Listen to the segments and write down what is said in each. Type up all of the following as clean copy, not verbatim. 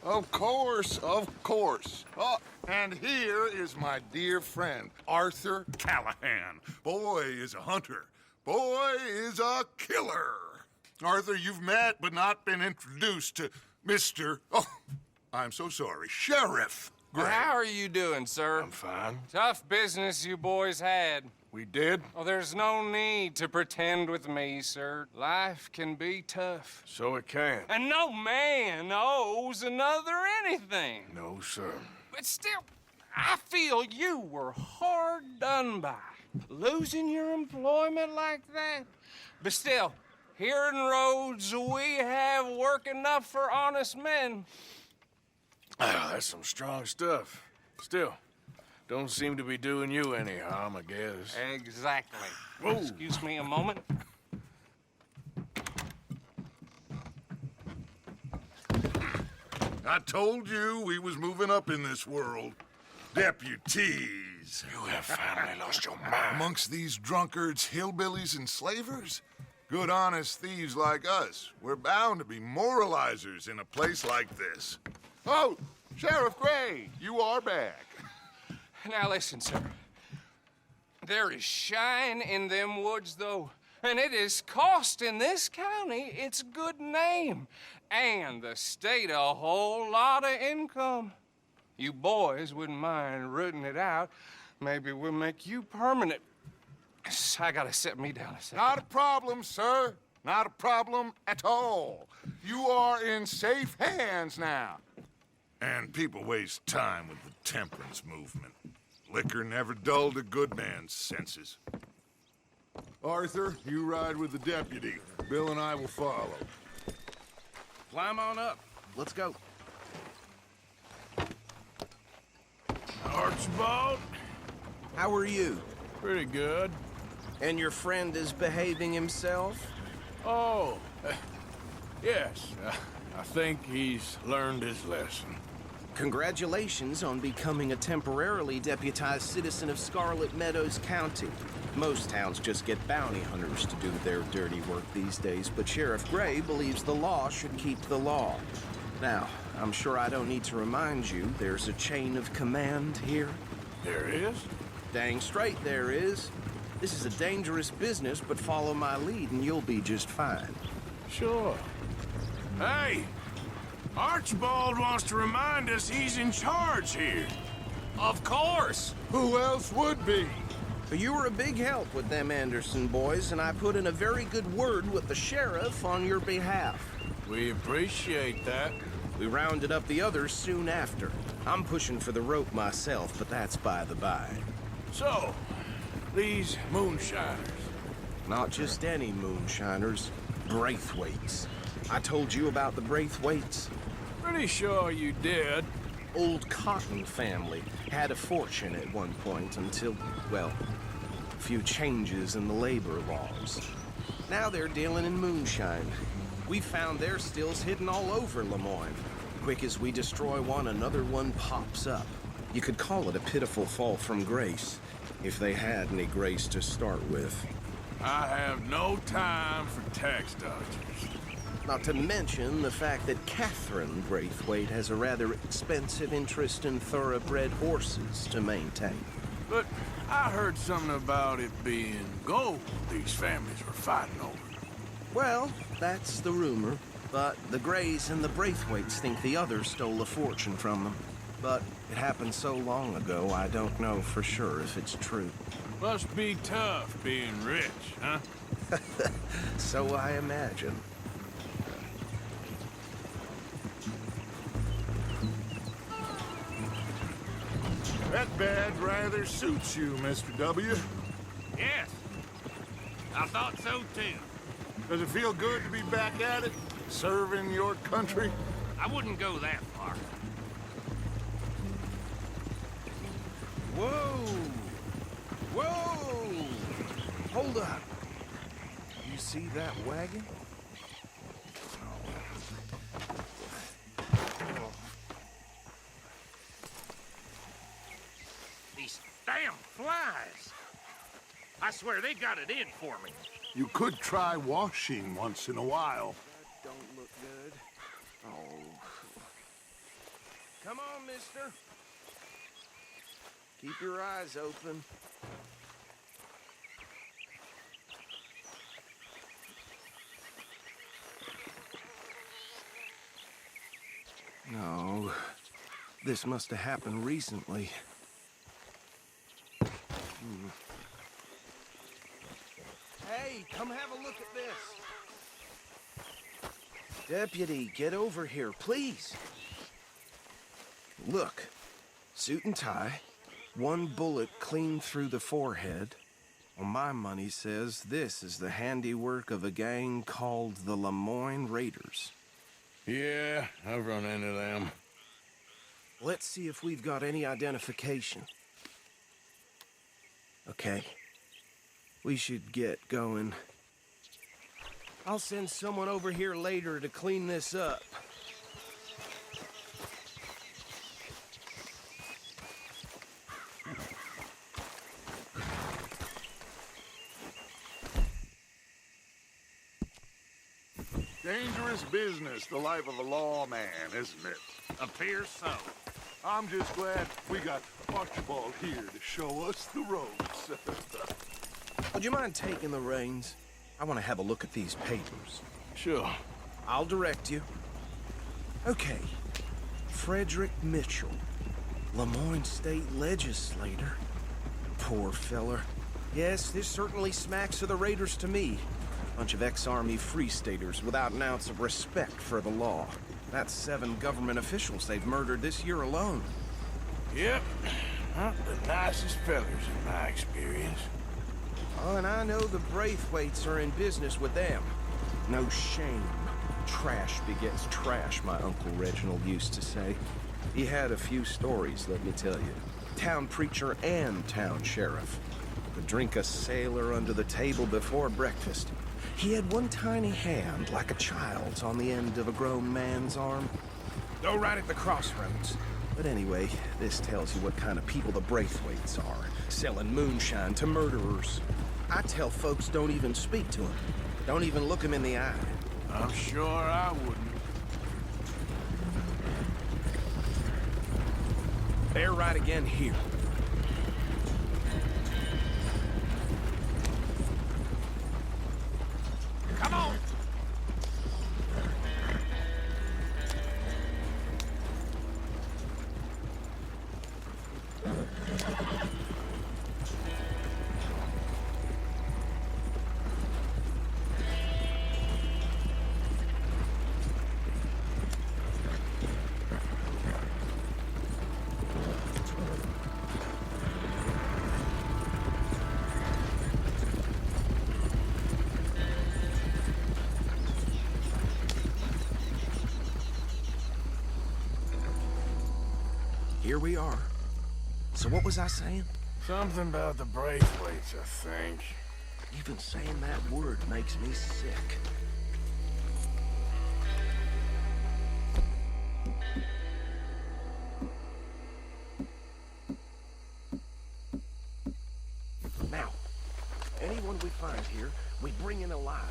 Of course, of course. Oh, and here is my dear friend, Arthur Callahan. Boy is a hunter. Boy is a killer. Arthur, you've met but not been introduced to Mr. Oh, I'm so sorry, Sheriff Gray. How are you doing, sir? I'm fine. Tough business you boys had. We did? Oh, there's no need to pretend with me, sir. Life can be tough. So it can. And no man owes another anything. No, sir. But still, I feel you were hard done by. Losing your employment like that. But still, here in Rhodes, we have work enough for honest men. Ah, that's some strong stuff. Still, don't seem to be doing you any harm, I guess. Exactly. Whoa. Excuse me a moment. I told you we was moving up in this world. Deputies. You have finally lost your mind. Amongst these drunkards, hillbillies, and slavers? Good, honest thieves like us. We're bound to be moralizers in a place like this. Oh, Sheriff Gray, you are back. Now listen, sir. There is shine in them woods, though, and it is costing this county its good name and the state a whole lot of income. You boys wouldn't mind rooting it out. Maybe we'll make you permanent. I gotta set me down a second. Not a problem, sir. Not a problem at all. You are in safe hands now. And people waste time with the temperance movement. Liquor never dulled a good man's senses. Arthur, you ride with the deputy. Bill and I will follow. Climb on up. Let's go. Archibald? How are you? Pretty good. And your friend is behaving himself? Oh, yes. I think he's learned his lesson. Congratulations on becoming a temporarily deputized citizen of Scarlet Meadows County. Most towns just get bounty hunters to do their dirty work these days, but Sheriff Gray believes the law should keep the law. Now, I'm sure I don't need to remind you, there's a chain of command here. There is? Dang straight there is. This is a dangerous business, but follow my lead and you'll be just fine. Sure. Hey! Archibald wants to remind us he's in charge here. Of course! Who else would be? You were a big help with them Anderson boys, and I put in a very good word with the sheriff on your behalf. We appreciate that. We rounded up the others soon after. I'm pushing for the rope myself, but that's by the by. So, these moonshiners. Not just any moonshiners, Braithwaites. I told you about the Braithwaites? Pretty sure you did. Old Cotton family had a fortune at one point until, well, a few changes in the labor laws. Now they're dealing in moonshine. We found their stills hidden all over Lemoyne. Quick as we destroy one, another one pops up. You could call it a pitiful fall from grace, if they had any grace to start with. I have no time for tax dodgers. Not to mention the fact that Catherine Braithwaite has a rather expensive interest in thoroughbred horses to maintain. But I heard something about it being gold these families were fighting over. Well, that's the rumor. But the Grays and the Braithwaites think the others stole a fortune from them. But it happened so long ago, I don't know for sure if it's true. Must be tough being rich, huh? So I imagine. That badge rather suits you, Mr. W. Yes. I thought so, too. Does it feel good to be back at it? Serving your country? I wouldn't go that far. Whoa! Whoa! Hold up. You see that wagon? These damn flies. I swear they got it in for me. You could try washing once in a while. Don't look good. Oh. Come on, mister. Keep your eyes open. No, this must have happened recently. Hey, come have a look at this. Deputy, get over here, please. Look, suit and tie, one bullet clean through the forehead. Well, my money says this is the handiwork of a gang called the Lemoyne Raiders. Yeah, I've run into them. Let's see if we've got any identification. Okay. We should get going. I'll send someone over here later to clean this up. Dangerous business, the life of a lawman, isn't it? Appears so. I'm just glad we got Archibald here to show us the ropes. Would you mind taking the reins? I want to have a look at these papers. Sure. I'll direct you. Okay. Frederick Mitchell, Lemoyne State Legislator. Poor feller. Yes, this certainly smacks of the Raiders to me. Bunch of ex-Army Free Staters without an ounce of respect for the law. That's 7 government officials they've murdered this year alone. Yep. Not the nicest fellers in my experience. Oh, and I know the Braithwaites are in business with them. No shame. Trash begets trash, my Uncle Reginald used to say. He had a few stories, let me tell you. Town preacher and town sheriff. Would drink a sailor under the table before breakfast. He had one tiny hand, like a child's, on the end of a grown man's arm. Go right at the crossroads. But anyway, this tells you what kind of people the Braithwaites are, selling moonshine to murderers. I tell folks don't even speak to them. Don't even look them in the eye. I'm sure I wouldn't. They're right again here. Come on! Here we are. So what was I saying? Something about the Braithwaites, I think. Even saying that word makes me sick. Now, anyone we find here, we bring in alive,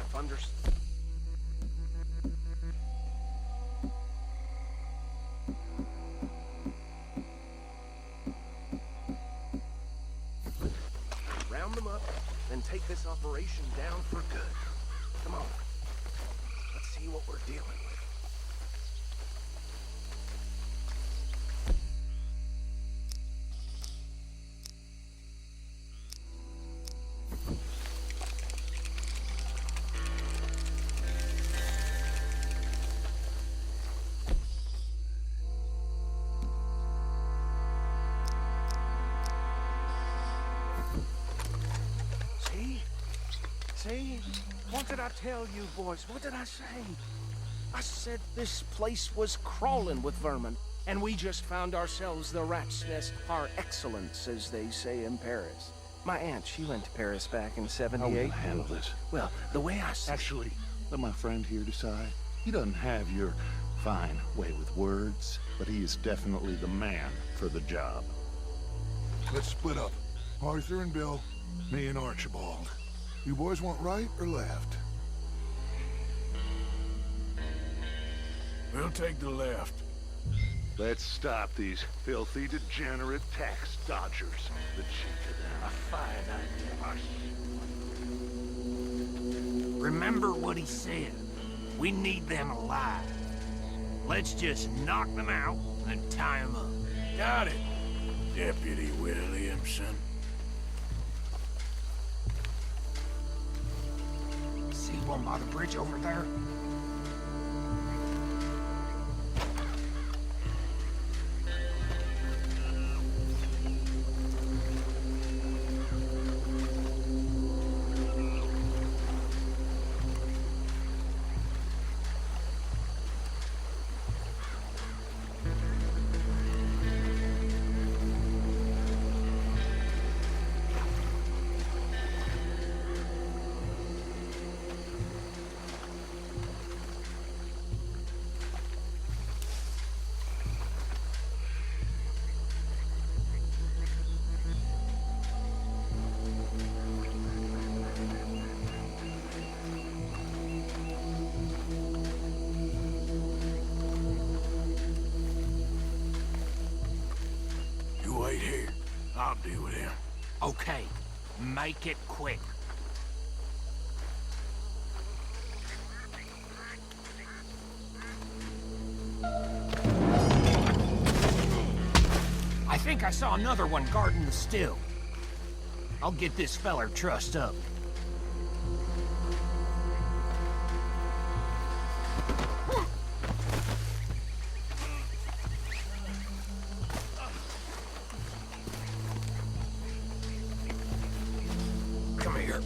round them up, then take this operation down for good. Come on. Let's see what we're dealing with. See? What did I tell you, boys? What did I say? I said this place was crawling with vermin, and we just found ourselves the rat's nest par excellence, as they say in Paris. My aunt, she went to Paris back in '78. How will I handle this? Well, the way I see Actually, let my friend here decide. He doesn't have your fine way with words, but he is definitely the man for the job. Let's split up. Arthur and Bill, me and Archibald. You boys want right or left? We'll take the left. Let's stop these filthy, degenerate tax dodgers. The cheaper than a fine idea. Remember what he said. We need them alive. Let's just knock them out and tie them up. Got it, Deputy Williamson. See one by the bridge over there? Wait here. I'll deal with him. Okay, make it quick. I think I saw another one guarding the still. I'll get this feller trussed up. Come here.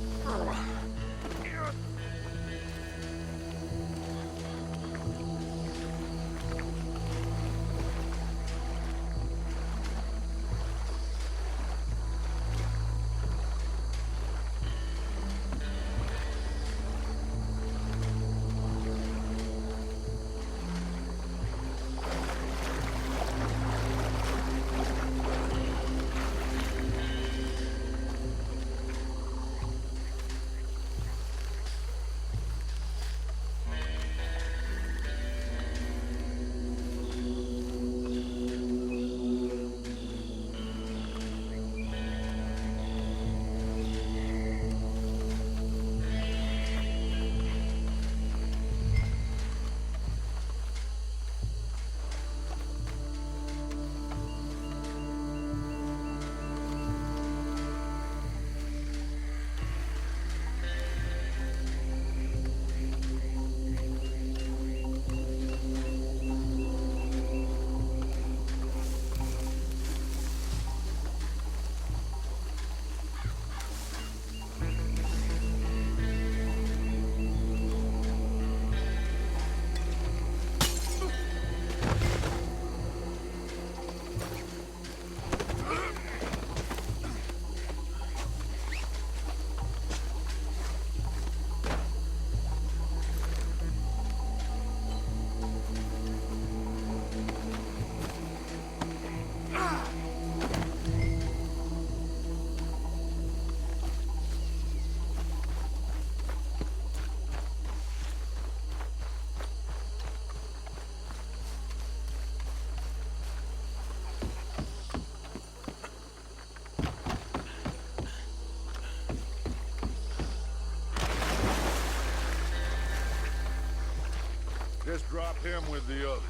Just drop him with the others.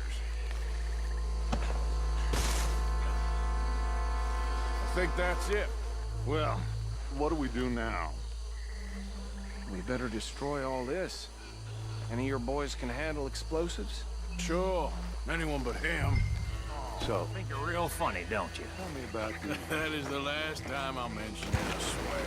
I think that's it. Well, what do we do now? We better destroy all this. Any of your boys can handle explosives? Sure. Anyone but him. So, Think you're real funny, don't you? tell me about the... That is the last time I'll mention it, I swear.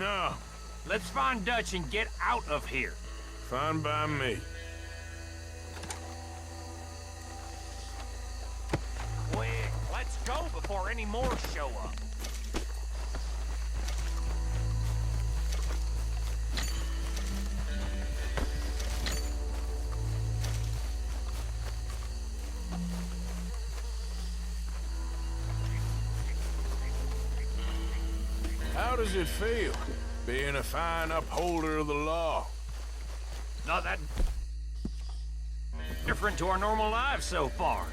No, Let's find Dutch and get out of here. fine by me. Quick, let's go before any more show up. How does it feel, being a fine upholder of the law? Not that different to our normal lives so far.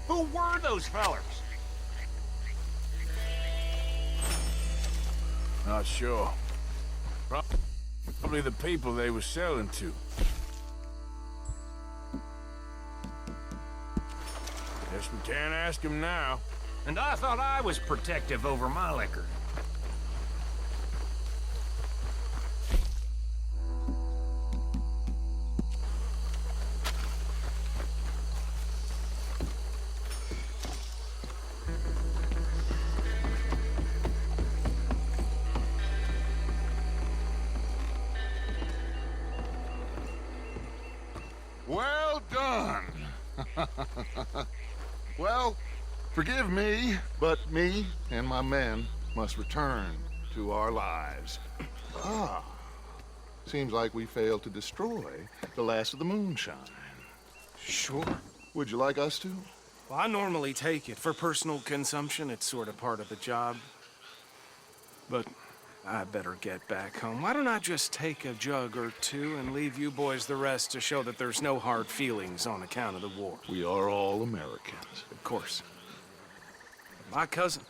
Who were those fellers? Not sure. Probably the people they were selling to. Guess we can't ask them now. And I thought I was protective over my liquor. Well done. Well, forgive me, but me and my men must return to our lives. Ah, seems like we failed to destroy the last of the moonshine. Sure. Would you like us to? Well, I normally take it. For personal consumption, it's sort of part of the job. But I better get back home. Why don't I just take a jug or two and leave you boys the rest to show that there's no hard feelings on account of the war? We are all Americans. Of course. My cousin,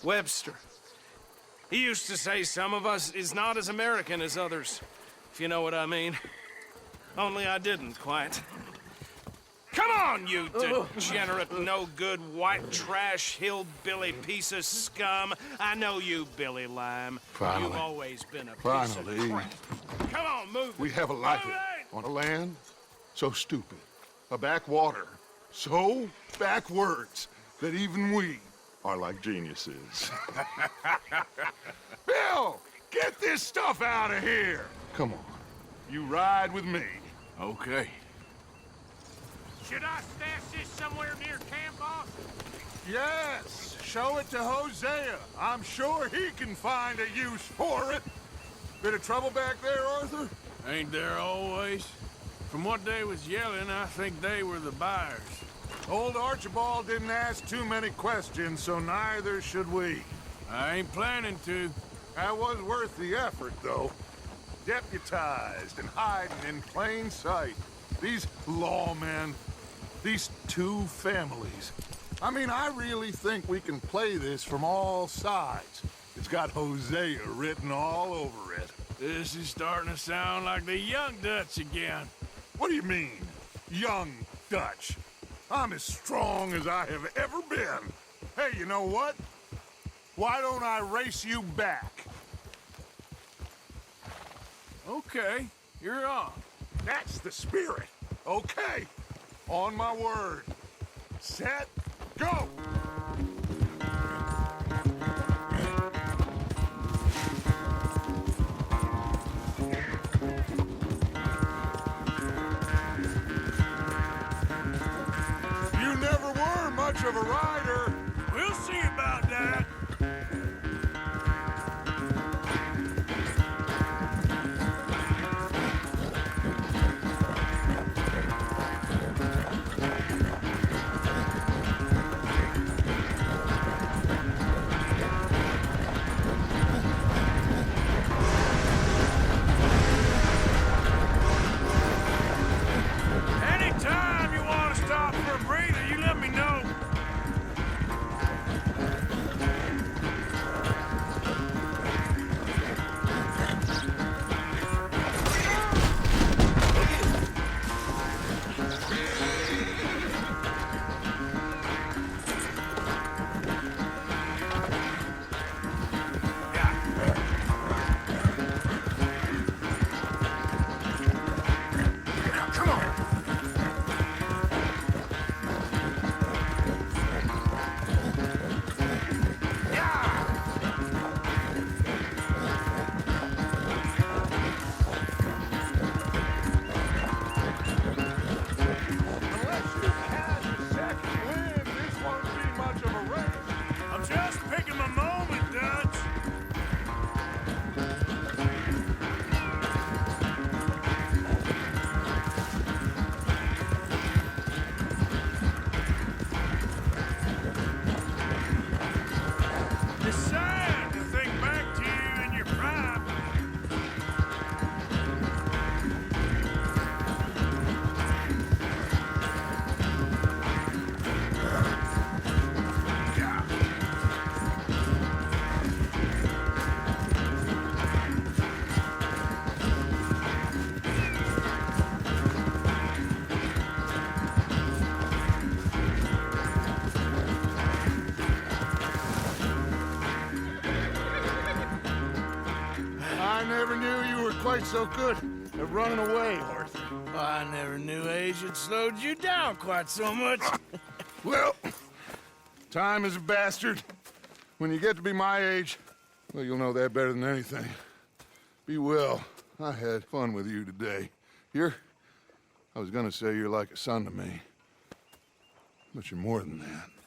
Webster, he used to say some of us is not as American as others, if you know what I mean. Only I didn't quite. Come on, you degenerate, no-good, white trash, hillbilly piece of scum. I know you, Billy Lime. Finally. You've always been a piece Finally. of crap. Come on, move it. We have a life Move it! on a land so stupid, a backwater so backwards that even we are like geniuses. Bill, get this stuff out of here. Come on, you ride with me. Okay. Should I stash this somewhere near camp, boss? Yes, show it to Hosea. I'm sure he can find a use for it. Bit of trouble back there, Arthur? Ain't there always? From what they was yelling, I think they were the buyers. Old Archibald didn't ask too many questions, so neither should we. I ain't planning to. That was worth the effort, though. Deputized and hiding in plain sight. These lawmen, these two families. I mean, I really think we can play this from all sides. It's got Hosea written all over it. This is starting to sound like the young Dutch again. What do you mean, young Dutch? I'm as strong as I have ever been. Hey, you know what? Why don't I race you back? Okay, you're on. That's the spirit. Okay, on my word. Set, go! You never were much of a rider. We'll see about that. Anytime you want to stop for a breather, you let me know. I never knew you were quite so good at running away, Arthur. I never knew age had slowed you down quite so much. Well, time is a bastard. When you get to be my age, well, you'll know that better than anything. Be well. I had fun with you today. I was gonna say you're like a son to me, but you're more than that.